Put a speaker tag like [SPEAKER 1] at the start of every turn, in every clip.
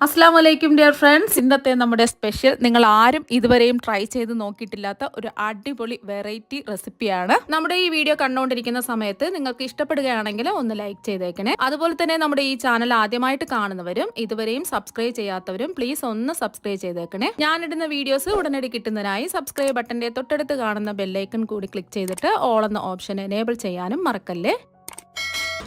[SPEAKER 1] അസ്സലാമു അലൈക്കും dear friends. ഇന്നത്തെ നമ്മുടെ സ്പെഷ്യൽ നിങ്ങൾ ആരും ഇതുവരെയും ട്രൈ ചെയ്ത് നോക്കിയിട്ടില്ലാത്ത ഒരു അടിപൊളി വെറൈറ്റി റെസിപ്പിയാണ്. നമ്മുടെ ഈ വീഡിയോ കണ്ടുകൊണ്ടിരിക്കുന്ന സമയത്ത് നിങ്ങൾക്ക് ഇഷ്ടപ്പെടുകയാണെങ്കിൽ ഒന്ന് ലൈക്ക് ചെയ്തേക്കണേ. അതുപോലെ തന്നെ നമ്മുടെ ഈ ചാനൽ ആദ്യമായിട്ട് കാണുന്നവരും ഇതുവരെയും സബ്സ്ക്രൈബ് ചെയ്യാത്തവരും പ്ലീസ് ഒന്ന് സബ്സ്ക്രൈബ് ചെയ്തേക്കണേ. ഞാനിടുന്ന വീഡിയോസ് ഉടനടി കിട്ടുന്നതിനായി സബ്സ്ക്രൈബ് ബട്ടന്റെ തൊട്ടടുത്ത് കാണുന്ന ബെല്ലൈക്കൺ കൂടി ക്ലിക്ക് ചെയ്തിട്ട് ഓൾ എന്ന ഓപ്ഷൻ എനേബിൾ ചെയ്യാനും മറക്കല്ലേ.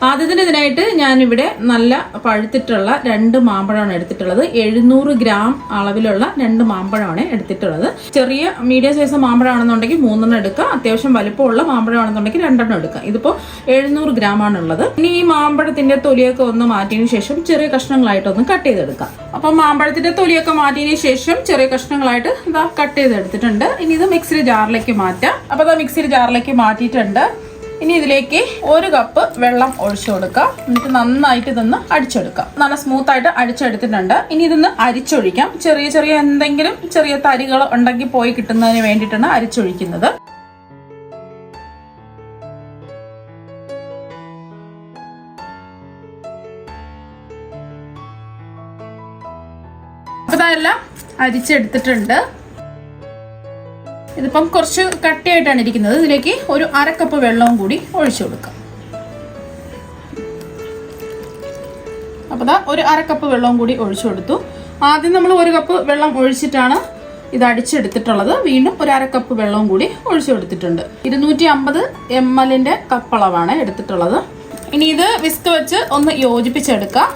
[SPEAKER 1] ആദ്യത്തിന് ഇതിനായിട്ട് ഞാനിവിടെ നല്ല പഴുത്തിട്ടുള്ള 2 മാമ്പഴമാണ് എടുത്തിട്ടുള്ളത്. 700 ഗ്രാം അളവിലുള്ള 2 മാമ്പഴമാണ് എടുത്തിട്ടുള്ളത്. ചെറിയ മീഡിയം സൈസ് മാമ്പഴമാണെന്നുണ്ടെങ്കിൽ 3 എടുക്കുക. അത്യാവശ്യം വലുപ്പമുള്ള മാമ്പഴമാണെന്നുണ്ടെങ്കിൽ 2 എടുക്കുക. ഇതിപ്പോൾ 700 ഗ്രാം ആണുള്ളത്. ഇനി ഈ മാമ്പഴത്തിന്റെ തൊലിയൊക്കെ ഒന്ന് മാറ്റിയതിനു ശേഷം ചെറിയ കഷ്ണങ്ങളായിട്ടൊന്ന് കട്ട് ചെയ്തെടുക്കാം. അപ്പം മാമ്പഴത്തിന്റെ തൊലിയൊക്കെ മാറ്റിയതിനു ശേഷം ചെറിയ കഷ്ണങ്ങളായിട്ട് ഇതാ കട്ട് ചെയ്തെടുത്തിട്ടുണ്ട്. ഇനി ഇത് മിക്സിയുടെ ജാറിലേക്ക് മാറ്റാം. അപ്പൊ ഇതാ മിക്സിയുടെ ജാറിലേക്ക് മാറ്റിയിട്ടുണ്ട്. ഇനി ഇതിലേക്ക് 1 കപ്പ് വെള്ളം ഒഴിച്ചു കൊടുക്കാം. എന്നിട്ട് നന്നായിട്ട് ഇതൊന്ന് അടിച്ചെടുക്കാം. നല്ല സ്മൂത്ത് ആയിട്ട് അടിച്ചെടുത്തിട്ടുണ്ട്. ഇനി ഇതൊന്ന് അരിച്ചൊഴിക്കാം. ചെറിയ എന്തെങ്കിലും ചെറിയ തരികൾ ഉണ്ടെങ്കിൽ പോയി കിട്ടുന്നതിന് വേണ്ടിയിട്ടാണ് അരിച്ചൊഴിക്കുന്നത്. അപ്പൊ ഇതെല്ലാം അരിച്ചെടുത്തിട്ടുണ്ട്. ഇതിപ്പം കുറച്ച് കട്ടിയായിട്ടാണ് ഇരിക്കുന്നത്. ഇതിലേക്ക് ഒരു 1/2 കപ്പ് വെള്ളവും കൂടി ഒഴിച്ചു കൊടുക്കാം. അപ്പോൾ ദാ ഒരു 1/2 കപ്പ് വെള്ളവും കൂടി ഒഴിച്ചു കൊടുത്തു. ആദ്യം നമ്മൾ 1 കപ്പ് വെള്ളം ഒഴിച്ചിട്ടാണ് ഇത് അടിച്ചെടുത്തിട്ടുള്ളത്. വീണ്ടും ഒരു 1/2 കപ്പ് വെള്ളവും കൂടി ഒഴിച്ചു കൊടുത്തിട്ടുണ്ട്. 250 ml കപ്പളവാണ് എടുത്തിട്ടുള്ളത്. ഇനി ഇത് വിസ്ക് വെച്ച് ഒന്ന് യോജിപ്പിച്ചെടുക്കാം.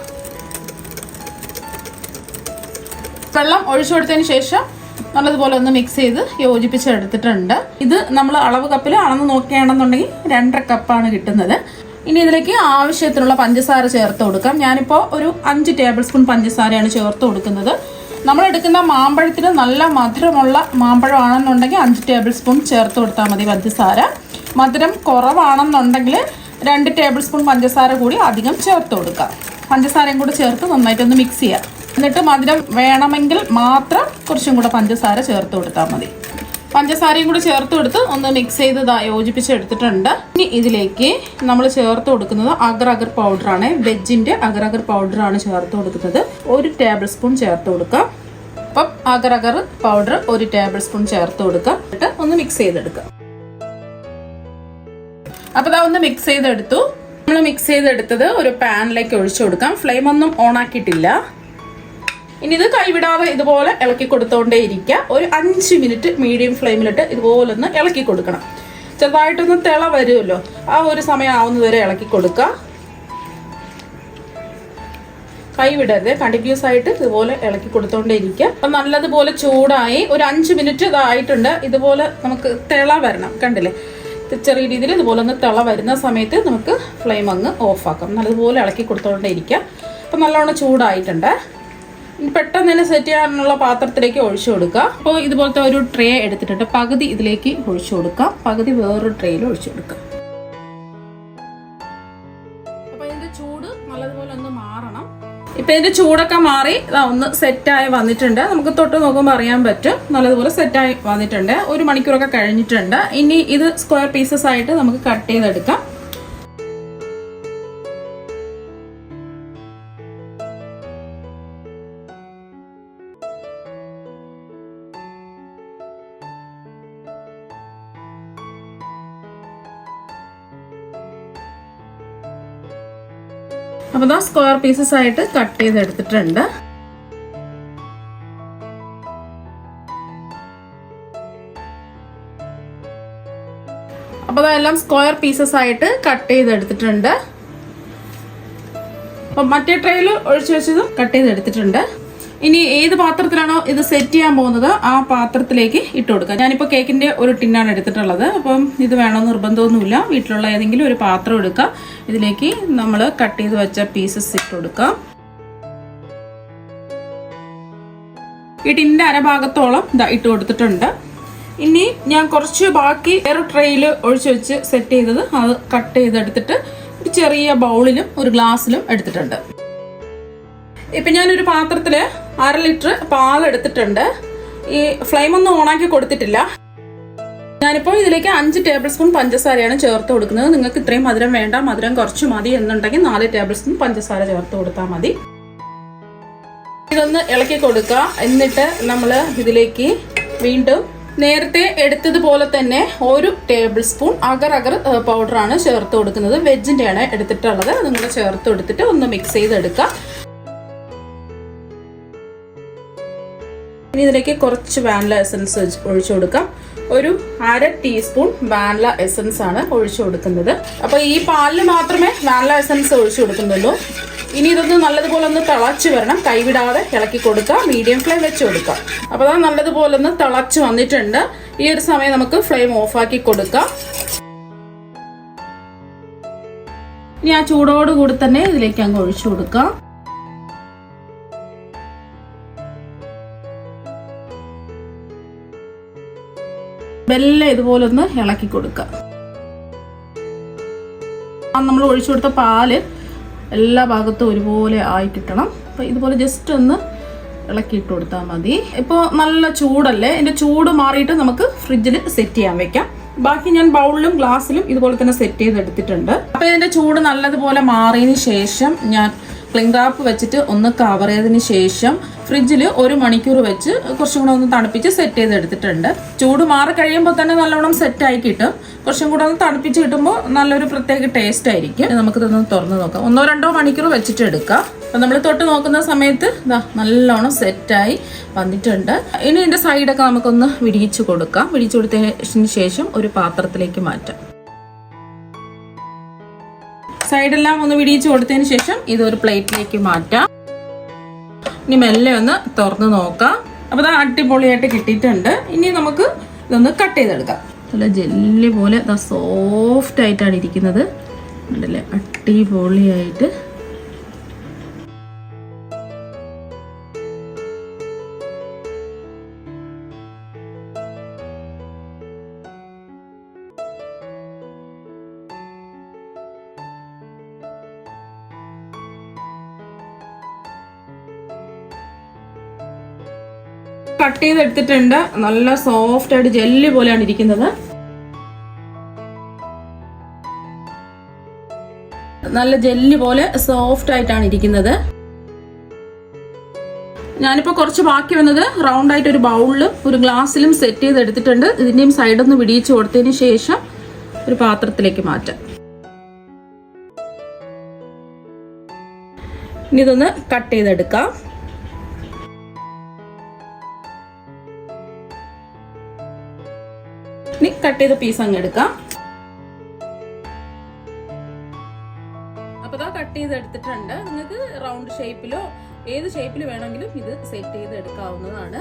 [SPEAKER 1] വെള്ളം ഒഴിച്ചു കൊടുത്തതിന് ശേഷം നല്ലതുപോലെ ഒന്ന് മിക്സ് ചെയ്ത് യോജിപ്പിച്ചെടുത്തിട്ടുണ്ട്. ഇത് നമ്മൾ അളവ് കപ്പിൽ അളന്ന് നോക്കുകയാണെന്നുണ്ടെങ്കിൽ 2.5 കപ്പാണ് കിട്ടുന്നത്. ഇനി ഇതിലേക്ക് ആവശ്യത്തിനുള്ള പഞ്ചസാര ചേർത്ത് കൊടുക്കാം. ഞാനിപ്പോൾ ഒരു 5 ടേബിൾ സ്പൂൺ പഞ്ചസാരയാണ് ചേർത്ത് കൊടുക്കുന്നത്. നമ്മൾ എടുക്കുന്ന മാമ്പഴത്തിന് നല്ല മധുരമുള്ള മാമ്പഴമാണെന്നുണ്ടെങ്കിൽ 5 ടേബിൾ സ്പൂൺ ചേർത്ത് കൊടുത്താൽ മതി പഞ്ചസാര. മധുരം കുറവാണെന്നുണ്ടെങ്കിൽ 2 ടേബിൾ സ്പൂൺ പഞ്ചസാര കൂടി അധികം ചേർത്ത് കൊടുക്കാം. പഞ്ചസാരയും കൂടി ചേർത്ത് നന്നായിട്ടൊന്ന് മിക്സ് ചെയ്യാം. എന്നിട്ട് മധുരം വേണമെങ്കിൽ മാത്രം കുറച്ചും കൂടെ പഞ്ചസാര ചേർത്ത് കൊടുത്താൽ മതി. പഞ്ചസാരയും കൂടി ചേർത്ത് കൊടുത്ത് ഒന്ന് മിക്സ് ചെയ്ത് യോജിപ്പിച്ചെടുത്തിട്ടുണ്ട്. ഇനി ഇതിലേക്ക് നമ്മൾ ചേർത്ത് കൊടുക്കുന്നത് അഗർ പൗഡറാണ്. വെജിൻ്റെ അഗർ പൗഡറാണ് ചേർത്ത് കൊടുക്കുന്നത്. 1 ടേബിൾ സ്പൂൺ ചേർത്ത് കൊടുക്കാം. അപ്പം അഗർ പൗഡർ 1 ടേബിൾ സ്പൂൺ ചേർത്ത് കൊടുക്കാം. എന്നിട്ട് ഒന്ന് മിക്സ് ചെയ്തെടുക്കാം. അപ്പോൾ ഇതാ ഒന്ന് മിക്സ് ചെയ്തെടുത്തു. നമ്മൾ മിക്സ് ചെയ്തെടുത്തത് ഒരു പാനിലേക്ക് ഒഴിച്ചു കൊടുക്കാം. ഫ്ലെയിം ഒന്നും ഓൺ ആക്കിയിട്ടില്ല. ഇനി ഇത് കൈവിടാതെ ഇതുപോലെ ഇളക്കി കൊടുത്തോണ്ടേ ഇരിക്കുക. ഒരു 5 മിനിറ്റ് മീഡിയം ഫ്ലെയിമിലിട്ട് ഇതുപോലെ ഒന്ന് ഇളക്കി കൊടുക്കണം. ചെറുതായിട്ടൊന്ന് തിള വരുമല്ലോ, ആ ഒരു സമയം ആവുന്നതുവരെ ഇളക്കി കൊടുക്കുക. കൈവിടരുത്, കണ്ടിന്യൂസ് ആയിട്ട് ഇതുപോലെ ഇളക്കി കൊടുത്തോണ്ടേ ഇരിക്കുക. അപ്പം നല്ലതുപോലെ ചൂടായി ഒരു 5 മിനിറ്റ് ഇതായിട്ടുണ്ട്. ഇതുപോലെ നമുക്ക് തിള വരണം. കണ്ടില്ലേ, ചെറിയ രീതിയിൽ ഇതുപോലെ ഒന്ന് തിള വരുന്ന സമയത്ത് നമുക്ക് ഫ്ലെയിം അങ്ങ് ഓഫാക്കാം. നല്ലതുപോലെ ഇളക്കി കൊടുത്തോണ്ടേ ഇരിക്കുക. അപ്പം നല്ലോണം ചൂടായിട്ടുണ്ട്. പെട്ടെന്ന് തന്നെ സെറ്റ് ചെയ്യാനുള്ള പാത്രത്തിലേക്ക് ഒഴിച്ചു കൊടുക്കുക. അപ്പോൾ ഇതുപോലത്തെ ഒരു ട്രേ എടുത്തിട്ടുണ്ട്. പകുതി ഇതിലേക്ക് ഒഴിച്ചു കൊടുക്കാം, പകുതി വേറൊരു ട്രേയിൽ ഒഴിച്ചു കൊടുക്കാം. അപ്പോൾ ഇതിന്റെ ചൂട് നല്ലതുപോലെ ഒന്ന് മാറണം. ഇപ്പം ഇതിന്റെ ചൂടൊക്കെ മാറി ഒന്ന് സെറ്റായി വന്നിട്ടുണ്ട്. നമുക്ക് തൊട്ട് നോക്കുമ്പോൾ അറിയാൻ പറ്റും നല്ലതുപോലെ സെറ്റായി വന്നിട്ടുണ്ട്. 1 മണിക്കൂറൊക്കെ കഴിഞ്ഞിട്ടുണ്ട്. ഇനി ഇത് സ്ക്വയർ പീസസ് ആയിട്ട് നമുക്ക് കട്ട് ചെയ്തെടുക്കാം. അപ്പോൾ ഇതാ സ്ക്വയർ പീസസ് ആയിട്ട് കട്ട് ചെയ്തെടുത്തിട്ടുണ്ട്. അപ്പോൾ അതെല്ലാം സ്ക്വയർ പീസസ് ആയിട്ട് കട്ട് ചെയ്തെടുത്തിട്ടുണ്ട്. അപ്പം മറ്റേ ട്രേയിൽ ഒഴിച്ചു വെച്ചതും കട്ട് ചെയ്തെടുത്തിട്ടുണ്ട്. ഇനി ഏത് പാത്രത്തിലാണോ ഇത് സെറ്റ് ചെയ്യാൻ പോകുന്നത് ആ പാത്രത്തിലേക്ക് ഇട്ട് കൊടുക്കാം. ഞാനിപ്പോൾ കേക്കിൻ്റെ ഒരു ടിന്നാണ് എടുത്തിട്ടുള്ളത്. അപ്പം ഇത് വേണമെന്ന് നിർബന്ധമൊന്നുമില്ല. വീട്ടിലുള്ള ഏതെങ്കിലും ഒരു പാത്രം എടുക്കുക. ഇതിലേക്ക് നമ്മൾ കട്ട് ചെയ്ത് വെച്ച പീസസ് ഇട്ട് കൊടുക്കാം. ഈ ടിന്നിൻ്റെ അരഭാഗത്തോളം ഇട്ട് കൊടുത്തിട്ടുണ്ട്. ഇനി ഞാൻ കുറച്ച് ബാക്കി വേറെ ട്രേയിൽ ഒഴിച്ചു വെച്ച് സെറ്റ് ചെയ്തത് അത് കട്ട് ചെയ്തെടുത്തിട്ട് ഒരു ചെറിയ ബൗളിലും ഒരു ഗ്ലാസ്സിലും എടുത്തിട്ടുണ്ട്. ഇപ്പം ഞാനൊരു പാത്രത്തിൽ 1/2 ലിറ്റർ പാലെടുത്തിട്ടുണ്ട്. ഈ ഫ്ലെയിം ഒന്നും ഓണാക്കി കൊടുത്തിട്ടില്ല. ഞാനിപ്പോൾ ഇതിലേക്ക് 5 ടേബിൾ സ്പൂൺ പഞ്ചസാരയാണ് ചേർത്ത് കൊടുക്കുന്നത്. നിങ്ങൾക്ക് ഇത്രയും മധുരം വേണ്ട, മധുരം കുറച്ച് മതി എന്നുണ്ടെങ്കിൽ 4 ടേബിൾ സ്പൂൺ പഞ്ചസാര ചേർത്ത് കൊടുത്താൽ മതി. ഇതൊന്ന് ഇളക്കി കൊടുക്കുക. എന്നിട്ട് നമ്മൾ ഇതിലേക്ക് വീണ്ടും നേരത്തെ എടുത്തതുപോലെ തന്നെ 1 ടേബിൾ സ്പൂൺ അഗർ പൗഡറാണ് ചേർത്ത് കൊടുക്കുന്നത്. വെജിൻ്റെയാണ് എടുത്തിട്ടുള്ളത്. നിങ്ങൾ ചേർത്ത് കൊടുത്തിട്ട് ഒന്ന് മിക്സ് ചെയ്തെടുക്കുക. ഇനി ഇതിലേക്ക് കുറച്ച് വാനില എസൻസ് ഒഴിച്ചു കൊടുക്കാം. ഒരു 1/2 ടീസ്പൂൺ വാനില എസൻസ് ആണ് ഒഴിച്ചു കൊടുക്കുന്നത്. അപ്പോൾ ഈ പാലിൽ മാത്രമേ വാനില എസൻസ് ഒഴിച്ചു കൊടുക്കുന്നുള്ളൂ. ഇനി ഇതൊന്ന് നല്ലതുപോലെ ഒന്ന് തിളച്ച് വരണം. കൈവിടാതെ ഇളക്കി കൊടുക്കുക. മീഡിയം ഫ്ലെയിം വെച്ച് കൊടുക്കുക. അപ്പോൾ അത് നല്ലതുപോലെ ഒന്ന് തിളച്ച് വന്നിട്ടുണ്ട്. ഈ ഒരു സമയം നമുക്ക് ഫ്ലെയിം ഓഫാക്കി കൊടുക്കാം. ഇനി ആ ചൂടോടുകൂടി തന്നെ ഇതിലേക്ക് അങ്ങ് ഒഴിച്ചു കൊടുക്കാം. വെല്ല ഇതുപോലെ ഒന്ന് ഇളക്കി കൊടുക്കുക. നമ്മൾ ഒഴിച്ചു കൊടുത്ത പാല് എല്ലാ ഭാഗത്തും ഒരുപോലെ ആയി കിട്ടണം. അപ്പം ഇതുപോലെ ജസ്റ്റ് ഒന്ന് ഇളക്കിയിട്ട് കൊടുത്താൽ മതി. ഇപ്പോൾ നല്ല ചൂടല്ലേ, ഇതിൻ്റെ ചൂട് മാറിയിട്ട് നമുക്ക് ഫ്രിഡ്ജിൽ സെറ്റ് ചെയ്യാൻ വെക്കാം. ബാക്കി ഞാൻ ബൗളിലും ഗ്ലാസ്സിലും ഇതുപോലെ തന്നെ സെറ്റ് ചെയ്തെടുത്തിട്ടുണ്ട്. അപ്പോൾ ഇതിൻ്റെ ചൂട് നല്ലതുപോലെ മാറിയതിന് ശേഷം ഞാൻ ക്ലിംഗ് റാപ്പ് വെച്ചിട്ട് ഒന്ന് കവർ ചെയ്തതിന് ശേഷം ഫ്രിഡ്ജിൽ 1 മണിക്കൂർ വെച്ച് കുറച്ചും കൂടെ ഒന്ന് തണുപ്പിച്ച് സെറ്റ് ചെയ്തെടുത്തിട്ടുണ്ട്. ചൂട് മാറി കഴിയുമ്പോൾ തന്നെ നല്ലോണം സെറ്റായി കിട്ടും. കുറച്ചും കൂടെ ഒന്ന് തണുപ്പിച്ച് കിട്ടുമ്പോൾ നല്ലൊരു പ്രത്യേക ടേസ്റ്റ് ആയിരിക്കും. നമുക്കിതൊന്ന് തുറന്ന് നോക്കാം. 1-2 മണിക്കൂർ വെച്ചിട്ട് എടുക്കാം. അപ്പം നമ്മൾ തൊട്ട് നോക്കുന്ന സമയത്ത് ഇതാ നല്ലോണം സെറ്റായി വന്നിട്ടുണ്ട്. ഇനി ഇതിൻ്റെ സൈഡൊക്കെ നമുക്കൊന്ന് വിടിയിച്ച് കൊടുക്കാം. വിടിയിച്ച് കൊടുത്തതിന് ശേഷം ഒരു പാത്രത്തിലേക്ക് മാറ്റാം. സൈഡെല്ലാം ഒന്ന് വിടിയിച്ച് കൊടുത്തതിന് ശേഷം ഇതൊരു പ്ലേറ്റിലേക്ക് മാറ്റാം. ഇനി മെല്ലെ ഒന്ന് തുറന്ന് നോക്കാം. അപ്പോൾ അത് അടിപൊളിയായിട്ട് കിട്ടിയിട്ടുണ്ട്. ഇനി നമുക്ക് ഇതൊന്ന് കട്ട് ചെയ്തെടുക്കാം. നല്ല ജെല്ലി പോലെ സോഫ്റ്റ് ആയിട്ടാണ് ഇരിക്കുന്നത്. ഉണ്ടല്ലേ, അടിപൊളിയായിട്ട്. കട്ട് ചെയ്തെടുത്തിട്ടുണ്ട്. നല്ല സോഫ്റ്റ് ആയിട്ട് ജെല്ലി പോലെയാണ് ഇരിക്കുന്നത്. നല്ല ജെല്ലി പോലെ സോഫ്റ്റ് ആയിട്ടാണ് ഇരിക്കുന്നത്. ഞാനിപ്പോൾ കുറച്ച് ബാക്കി വന്നത് റൗണ്ട് ആയിട്ട് ഒരു ബൗളിലും ഒരു ഗ്ലാസ്സിലും സെറ്റ് ചെയ്തെടുത്തിട്ടുണ്ട്. ഇതിന്റെയും സൈഡൊന്ന് വിടിയിച്ച് കൊടുത്തതിന് ശേഷം ഒരു പാത്രത്തിലേക്ക് മാറ്റാം. ഇനി ഇതൊന്ന് കട്ട് ചെയ്തെടുക്കാം. ഇനി കട്ട് ചെയ്ത പീസ് അങ്ങ് എടുക്കാം. അപ്പോൾ കട്ട് ചെയ്തെടുത്തിട്ടുണ്ട്. നിങ്ങൾക്ക് റൗണ്ട് ഷേപ്പിലോ ഏത് ഷേപ്പിൽ വേണമെങ്കിലും ഇത് സെറ്റ് ചെയ്ത് എടുക്കാവുന്നതാണ്.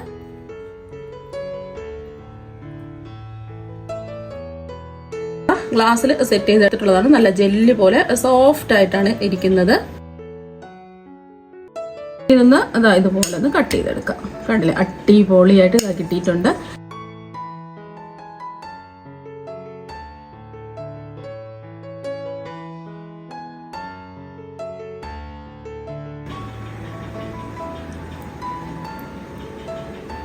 [SPEAKER 1] ഗ്ലാസ്സിൽ സെറ്റ് ചെയ്തെടുത്തിട്ടുള്ളതാണ്. നല്ല ജെല്ലി പോലെ സോഫ്റ്റ് ആയിട്ടാണ് ഇരിക്കുന്നത്. ഇതൊന്ന് ഇതുപോലെ ഒന്ന് കട്ട് ചെയ്തെടുക്കാം. കണ്ടില്ലേ, അടിപൊളിയായിട്ട് കിട്ടിയിട്ടുണ്ട്.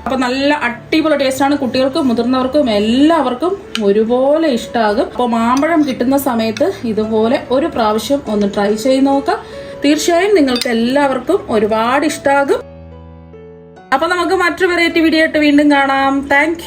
[SPEAKER 1] അപ്പോൾ നല്ല അടിപൊളി ടേസ്റ്റാണ്. കുട്ടികൾക്കും മുതിർന്നവർക്കും എല്ലാവർക്കും ഒരുപോലെ ഇഷ്ടമാകും. അപ്പോൾ മാമ്പഴം കിട്ടുന്ന സമയത്ത് ഇതുപോലെ ഒരു പ്രാവശ്യം ഒന്ന് ട്രൈ ചെയ്ത് നോക്കാം. തീർച്ചയായും നിങ്ങൾക്ക് എല്ലാവർക്കും ഒരുപാട് ഇഷ്ടമാകും. അപ്പോൾ നമുക്ക് മറ്റൊരു വെറൈറ്റി വീഡിയോ ആയിട്ട് വീണ്ടും കാണാം. താങ്ക്